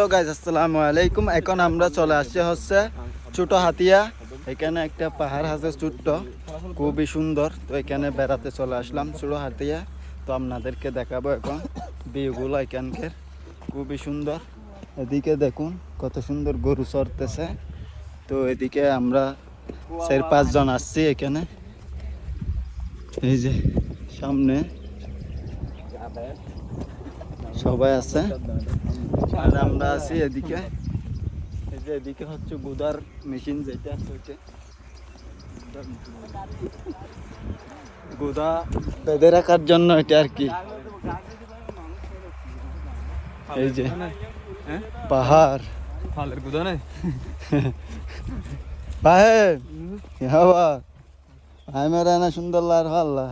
Hello guys, আসসালামু আলাইকুম। এখন আমরা চলে আসছি হচ্ছে ছোট হাতিয়া। এখানে একটা পাহাড় আছে ছোট্ট, খুবই সুন্দর। তো এখানে বেড়াতে চলে আসলাম ছোট হাতিয়া। তো আপনাদেরকে দেখাবো এখন ভিউগুলো এখানকার, খুবই সুন্দর। এদিকে দেখুন কত সুন্দর গরু চড়তেছে। তো এদিকে আমরা 4-5 জন আসছি এখানে। এই যে সামনে সবাই আছে আর আমরা আছি এদিকে। এই যে এদিকে হচ্ছে গুদার মেশিন, যেটা হচ্ছে গুদা বেঁধে রাখার জন্য এটা আর কি। এই যে পাহাড় গুদা নাই পাহাড় হাওয়া আই মেরা না সুন্দর লার ভাল্লা